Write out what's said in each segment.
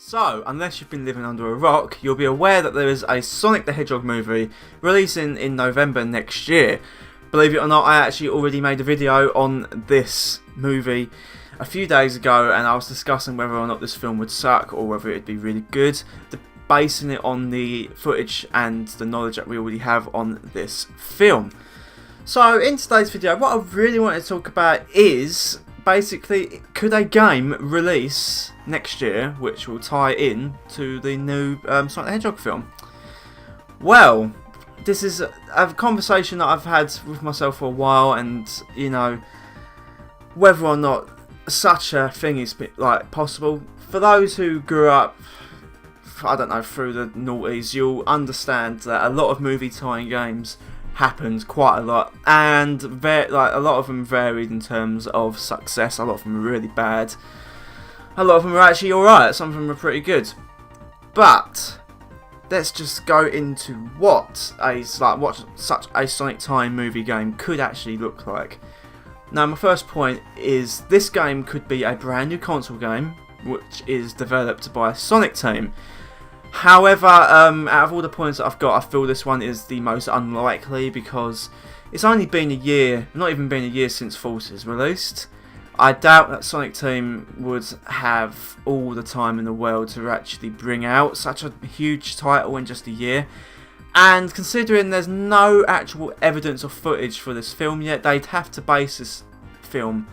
So, unless you've been living under a rock, you'll be aware that there is a Sonic the Hedgehog movie releasing in November next year. Believe it or not, I actually already made a video on this movie a few days ago, and I was discussing whether or not this film would suck or whether it'd be really good, basing it on the footage and the knowledge that we already have on this film. So, in today's video, what I really want to talk about is basically, could a game release next year which will tie in to the new Sonic the Hedgehog film? Well, this is a conversation that I've had with myself for a while, and you know, whether or not such a thing is possible. For those who grew up, I don't know, through the noughties, you'll understand that a lot of movie tie-in games happened quite a lot, and a lot of them varied in terms of success. A lot of them were really bad. A lot of them were actually alright. Some of them were pretty good. But let's just go into what such a Sonic tie-in movie game could actually look like. Now, my first point is this game could be a brand new console game, which is developed by Sonic Team. However, out of all the points that I've got, I feel this one is the most unlikely because it's only been a year, not even been a year since Forces released. I doubt that Sonic Team would have all the time in the world to actually bring out such a huge title in just a year. And considering there's no actual evidence or footage for this film yet, they'd have to base this film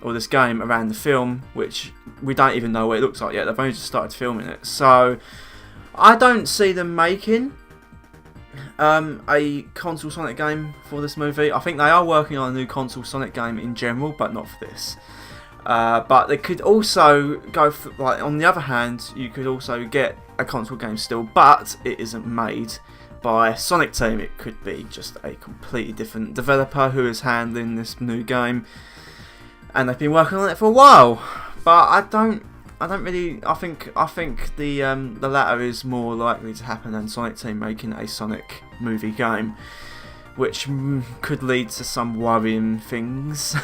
or this game around the film, which we don't even know what it looks like yet. They've only just started filming it. So I don't see them making a console Sonic game for this movie. I think they are working on a new console Sonic game in general, but not for this. But they could also go for, on the other hand, you could also get a console game still, but it isn't made by Sonic Team. It could be just a completely different developer who is handling this new game, and they've been working on it for a while. But I think the latter is more likely to happen than Sonic Team making a Sonic movie game, which could lead to some worrying things,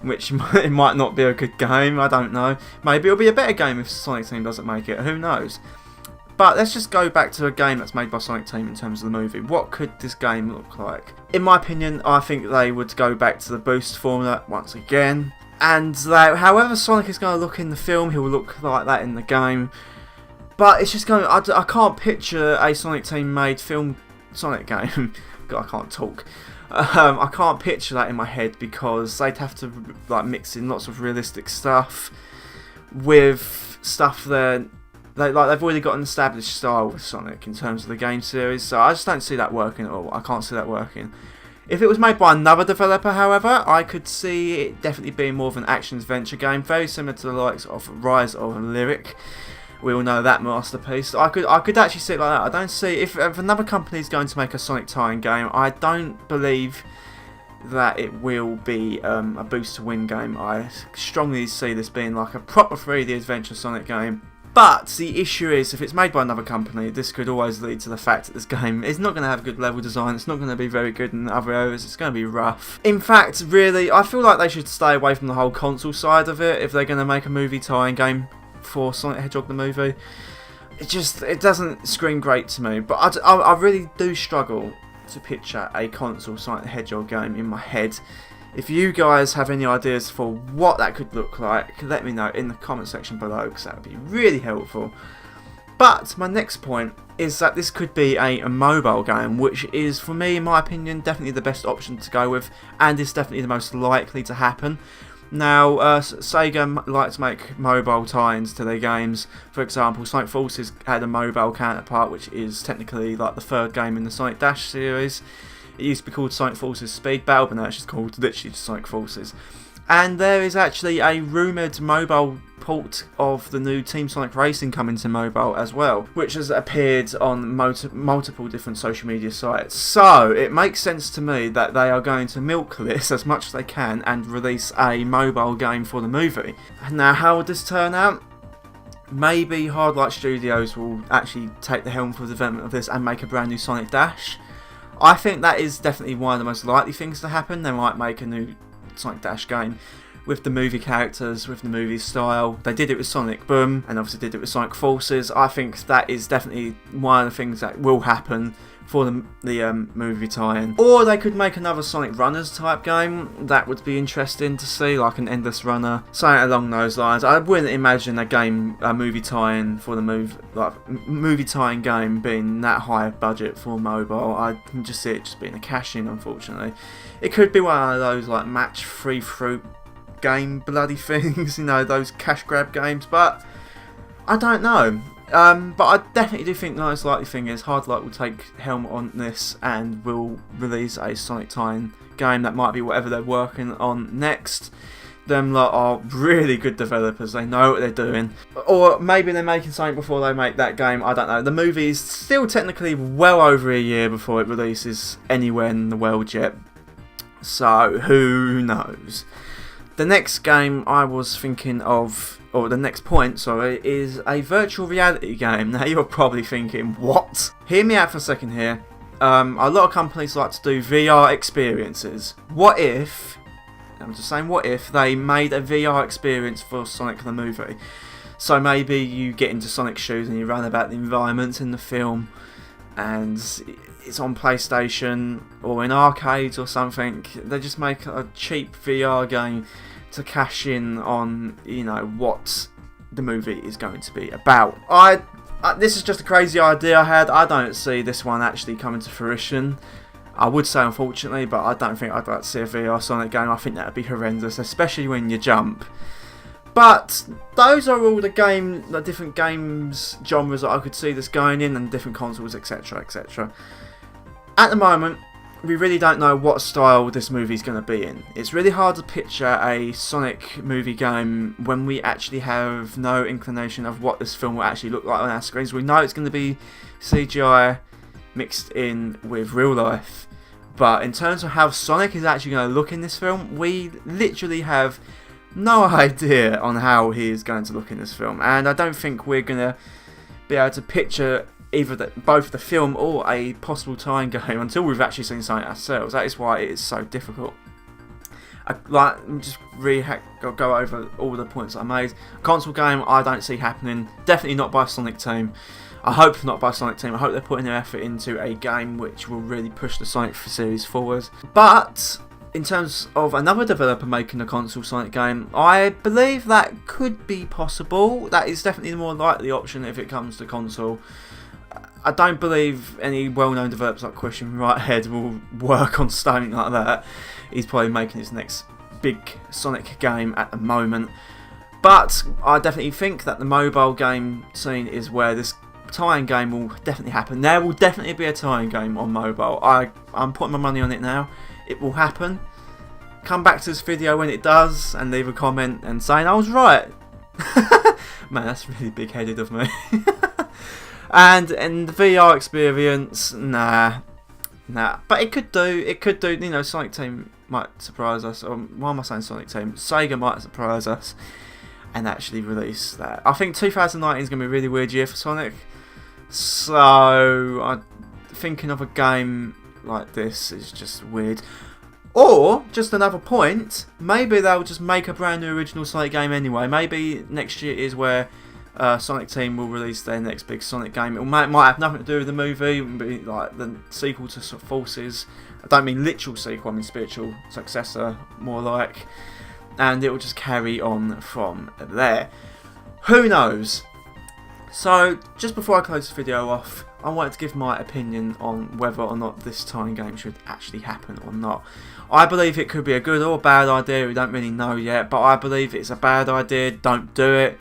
which it might not be a good game. I don't know. Maybe it'll be a better game if Sonic Team doesn't make it. Who knows? But let's just go back to a game that's made by Sonic Team in terms of the movie. What could this game look like? In my opinion, I think they would go back to the boost formula once again. And however Sonic is going to look in the film, he will look like that in the game. But it's just going to... I can't picture a Sonic Team made film Sonic game. God, I can't talk. I can't picture that in my head because they'd have to mix in lots of realistic stuff with stuff there. They've already got an established style with Sonic in terms of the game series, so I just don't see that working at all. I can't see that working. If it was made by another developer, however, I could see it definitely being more of an action-adventure game, very similar to the likes of Rise of Lyric. We all know that masterpiece. I could actually see it like that. I don't see... If another company is going to make a Sonic tie-in game, I don't believe that it will be a boost to win game. I strongly see this being like a proper 3D adventure Sonic game. But the issue is, if it's made by another company, this could always lead to the fact that this game is not going to have good level design, it's not going to be very good in other areas, it's going to be rough. In fact, really, I feel like they should stay away from the whole console side of it if they're going to make a movie tie-in game for Sonic the Hedgehog the movie. It doesn't scream great to me, but I really do struggle to picture a console Sonic the Hedgehog game in my head. If you guys have any ideas for what that could look like, let me know in the comment section below, because that would be really helpful. But my next point is that this could be a mobile game, which is, for me, in my opinion, definitely the best option to go with, and is definitely the most likely to happen. Now, Sega like to make mobile tie-ins to their games. For example, Sonic Forces had a mobile counterpart, which is technically like the third game in the Sonic Dash series. It used to be called Sonic Forces Speed Battle, but now it's just called literally just Sonic Forces. And there is actually a rumoured mobile port of the new Team Sonic Racing coming to mobile as well, which has appeared on multiple different social media sites. So it makes sense to me that they are going to milk this as much as they can and release a mobile game for the movie. Now, how would this turn out? Maybe Hardlight Studios will actually take the helm for the development of this and make a brand new Sonic Dash. I think that is definitely one of the most likely things to happen. They might make a new Sonic Dash game. with the movie characters, with the movie style. They did it with Sonic Boom, and obviously did it with Sonic Forces. I think that is definitely one of the things that will happen for the movie tie-in. Or they could make another Sonic Runners type game. That would be interesting to see, like an Endless Runner, something along those lines. I wouldn't imagine a movie tie-in for the movie tie-in game being that high of budget for mobile. I can just see it just being a cash-in, unfortunately. It could be one of those like match free fruit game bloody things, you know, those cash grab games, but I don't know. But I definitely do think the most likely thing is Hard Light will take helm on this and will release a Sonic tie-in game. That might be whatever they're working on next. Them lot are really good developers, they know what they're doing. Or maybe they're making something before they make that game, I don't know. The movie is still technically well over a year before it releases anywhere in the world yet, so who knows. The next game I was thinking of, or the next point, sorry, is a virtual reality game. Now you're probably thinking, what? Hear me out for a second here. A lot of companies like to do VR experiences. What if, I'm just saying what if, they made a VR experience for Sonic the movie? So maybe you get into Sonic's shoes and you run about the environments in the film, and it's on PlayStation or in arcades or something. They just make a cheap VR game to cash in on, you know, what the movie is going to be about. This is just a crazy idea I had. I don't see this one actually coming to fruition. I would say unfortunately, but I don't think I'd like to see a VR Sonic game. I think that would be horrendous, especially when you jump. But those are all the different games genres that I could see this going in, and different consoles, etc, etc. At the moment, we really don't know what style this movie's going to be in. It's really hard to picture a Sonic movie game when we actually have no inclination of what this film will actually look like on our screens. We know it's going to be CGI mixed in with real life, but in terms of how Sonic is actually going to look in this film, we literally have no idea on how he is going to look in this film, and I don't think we're going to be able to picture either both the film or a possible tie-in game until we've actually seen something ourselves. That is why it is so difficult. Just go over all the points I made. Console game, I don't see happening. Definitely not by Sonic Team. I hope not by Sonic Team. I hope they're putting their effort into a game which will really push the Sonic series forward. But in terms of another developer making a console Sonic game, I believe that could be possible. That is definitely the more likely option if it comes to console. I don't believe any well-known developers like Christian Whitehead will work on something like that. He's probably making his next big Sonic game at the moment. But I definitely think that the mobile game scene is where this tie-in game will definitely happen. There will definitely be a tie-in game on mobile. I'm putting my money on it now. It will happen. Come back to this video when it does and leave a comment and saying I was right. Man, that's really big-headed of me. And in the VR experience, nah. But it could do, you know, Sonic Team might surprise us. Or why am I saying Sonic Team? Sega might surprise us and actually release that. I think 2019 is going to be a really weird year for Sonic. So, thinking of a game like this is just weird. Or, just another point, maybe they'll just make a brand new original Sonic game anyway. Maybe next year is where Sonic Team will release their next big Sonic game. It might have nothing to do with the movie. It will be like the sequel to Forces. I don't mean literal sequel, I mean spiritual successor, more like. And it will just carry on from there. Who knows? So, just before I close this video off, I wanted to give my opinion on whether or not this tie-in game should actually happen or not. I believe it could be a good or bad idea, we don't really know yet, but I believe it's a bad idea, don't do it.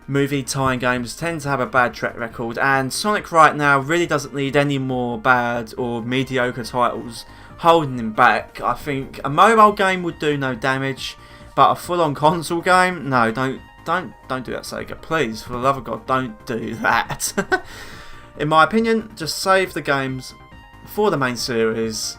Movie tie-in games tend to have a bad track record, and Sonic right now really doesn't need any more bad or mediocre titles holding him back. I think a mobile game would do no damage, but a full-on console game, no, don't do that, Sega. Please, for the love of God, don't do that. In my opinion, just save the games for the main series.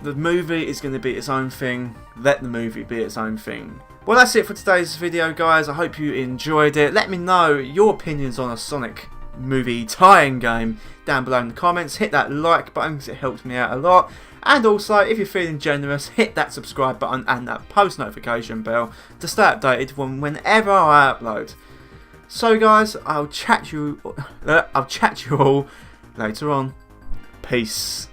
The movie is going to be its own thing. Let the movie be its own thing. Well, that's it for today's video, guys. I hope you enjoyed it. Let me know your opinions on a Sonic movie tie-in game down below in the comments. Hit that like button because it helps me out a lot. And also, if you're feeling generous, hit that subscribe button and that post notification bell to stay updated whenever I upload. So guys, I'll chat you all later on. Peace.